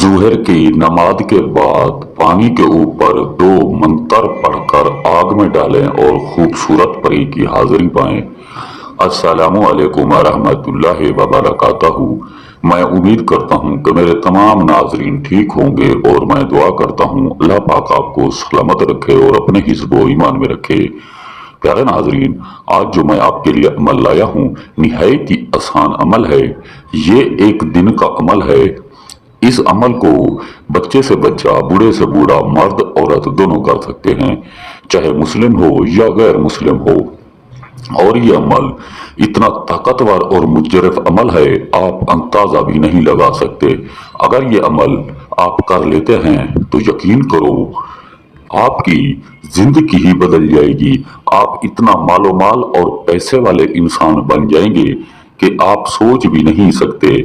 ज़ोहर की नमाज के बाद पानी के ऊपर 2 मंतर पढ़कर आग में डालें और खूबसूरत परी की हाजिरी पाएं। अस्सलामु अलैकुम रहमतुल्लाहि व बरकातहू। मैं उम्मीद करता हूँ कि मेरे तमाम नाजरीन ठीक होंगे और मैं दुआ करता हूँ अल्लाह पाक आपको सलामत रखे और अपने हिस्ब ईमान में रखे। प्यारे नाजरीन, आज जो मैं आपके लिए अमल लाया हूँ निहायत ही आसान अमल है। ये एक दिन का अमल है। इस अमल को बच्चे से बच्चा, बूढ़े से बूढ़ा, मर्द औरत दोनों कर सकते हैं, चाहे मुस्लिम हो या गैर मुस्लिम हो। और ये अमल इतना ताकतवर और मुजरफ अमल है, आप अंदाजा भी नहीं लगा सकते। अगर ये अमल आप कर लेते हैं तो यकीन करो आपकी जिंदगी ही बदल जाएगी। आप इतना मालो माल और पैसे वाले इंसान बन जाएंगे कि आप सोच भी नहीं सकते।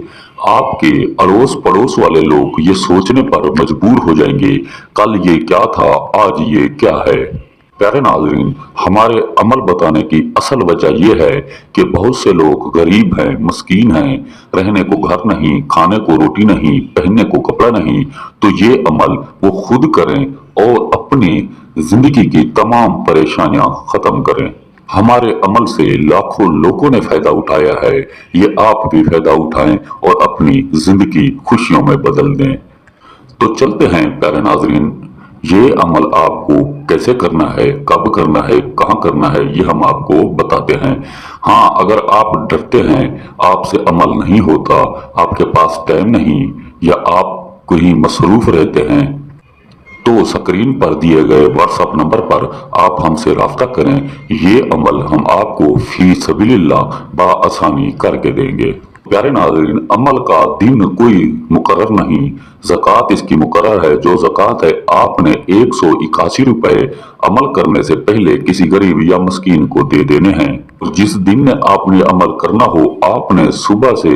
आपके अड़ोस पड़ोस वाले लोग ये सोचने पर मजबूर हो जाएंगे, कल ये क्या था, आज ये क्या है। प्यारे नाज़रीन, हमारे अमल बताने की असल वजह यह है कि बहुत से लोग गरीब हैं, मस्कीन हैं, रहने को घर नहीं, खाने को रोटी नहीं, पहनने को कपड़ा नहीं। तो ये अमल वो खुद करें और अपनी जिंदगी की तमाम परेशानियां खत्म करें। हमारे अमल से लाखों लोगों ने फायदा उठाया है, ये आप भी फायदा उठाएं और अपनी जिंदगी खुशियों में बदल दें। तो चलते हैं प्यारे नाज़रीन, ये अमल आपको कैसे करना है, कब करना है, कहाँ करना है, ये हम आपको बताते हैं। हाँ, अगर आप डरते हैं, आपसे अमल नहीं होता, आपके पास टाइम नहीं या आप कहीं मसरूफ रहते हैं, तो स्क्रीन पर दिए गए व्हाट्सएप नंबर पर आप हमसे राब्ता करें। ये अमल हम आपको फी सबीलिल्लाह बआसानी करके देंगे। प्यारे नाज़रीन, अमल का दिन कोई मुकर्रर नहीं, ज़कात इसकी मुकर्रर है। जो ज़कात है आपने 181 रुपए अमल करने से पहले किसी गरीब या मस्कीन को दे देने हैं। और जिस दिन में आपने अमल करना हो, आपने सुबह से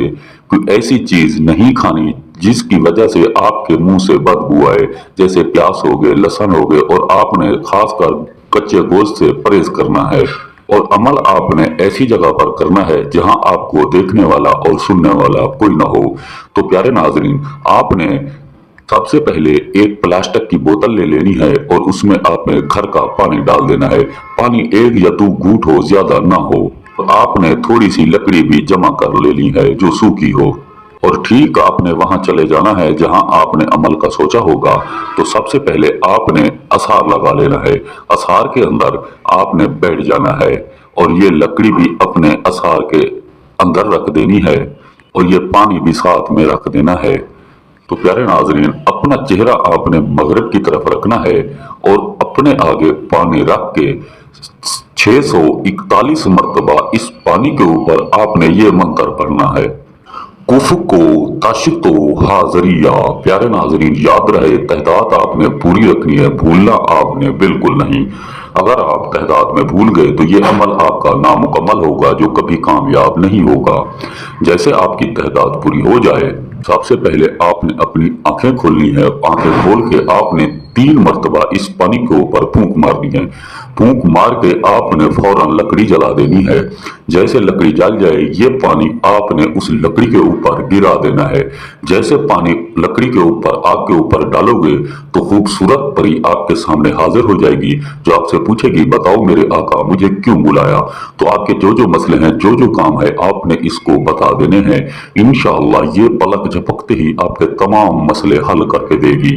कोई ऐसी चीज नहीं खानी जिसकी वजह से आपके मुंह से बदबू आए, जैसे प्याज हो गए, लहसुन हो गए, और आपने खासकर कच्चे गोश्त से परहेज करना है। और अमल आपने ऐसी जगह पर करना है जहां आपको देखने वाला और सुनने वाला कोई ना हो। तो प्यारे नाजरीन, आपने सबसे पहले एक प्लास्टिक की बोतल ले लेनी है और उसमें आपने घर का पानी डाल देना है। पानी 1 या 2 घूंट हो, ज्यादा ना हो। तो आपने थोड़ी सी लकड़ी भी जमा कर लेनी है जो सूखी हो, और ठीक आपने वहां चले जाना है जहां आपने अमल का सोचा होगा। तो सबसे पहले आपने असार लगा लेना है। असार के अंदर आपने बैठ जाना है और ये लकड़ी भी अपने असार के अंदर रख देनी है और ये पानी भी साथ में रख देना है। तो प्यारे नाजरीन, अपना चेहरा आपने मगरिब की तरफ रखना है और अपने आगे पानी रख के 641 मरतबा इस पानी के ऊपर आपने ये मंत्र पढ़ना है, कुफ को ताशितो हाजरिया। प्यारे नाजरीन, याद रहे तहदात आपने पूरी रखनी है, भूलना आपने बिल्कुल नहीं। अगर आप तहदात में भूल गए तो ये अमल आपका नामुकम्मल होगा, जो कभी कामयाब नहीं होगा। जैसे आपकी तहदात पूरी हो जाए, सबसे पहले आपने अपनी आंखें खोलनी है। आंखें खोल के आपने 3 मरतबा इस पानी के ऊपर फूंक मारनी है। फूंक मार के आपने फौरन लकड़ी जला देनी है। जैसे लकड़ी जल जाए, ये पानी आपने उस लकड़ी के ऊपर गिरा देना है। जैसे पानी लकड़ी के ऊपर, आग के ऊपर डालोगे तो खूबसूरत परी आपके सामने हाजिर हो जाएगी, जो आपसे पूछेगी, बताओ मेरे आका मुझे क्यों बुलाया। तो आपके जो जो मसले हैं, जो जो काम है, आपने इसको बता देने हैं। इंशाअल्लाह ये पलक झपकते ही आपके तमाम मसले हल करके देगी,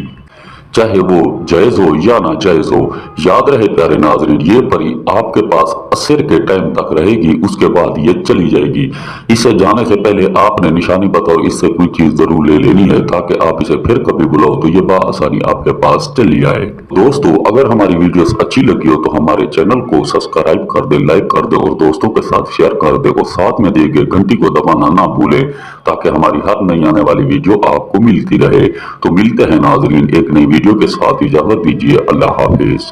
चाहे वो जायज हो या ना जायज हो। याद रहे प्यारे नाजरीन, ये परी आपके पास असर के टाइम तक रहेगी, उसके बाद ये चली जाएगी। इसे जाने से पहले आपने निशानी बताओ, इससे कोई चीज जरूर ले लेनी है ताकि आप इसे फिर कभी बुलाओ तो ये बआसानी आपके पास चली आए। दोस्तों, अगर हमारी वीडियोस अच्छी लगी हो तो हमारे चैनल को सब्सक्राइब कर दे, लाइक कर दे और दोस्तों के साथ शेयर कर दे, और साथ में दिए गए घंटी को दबाना ना भूले ताकि हमारी हर नई आने वाली वीडियो आपको मिलती रहे। तो मिलते हैं नाजरीन एक नई वीडियो के साथ, इजाजत दीजिए, अल्लाह हाफिज।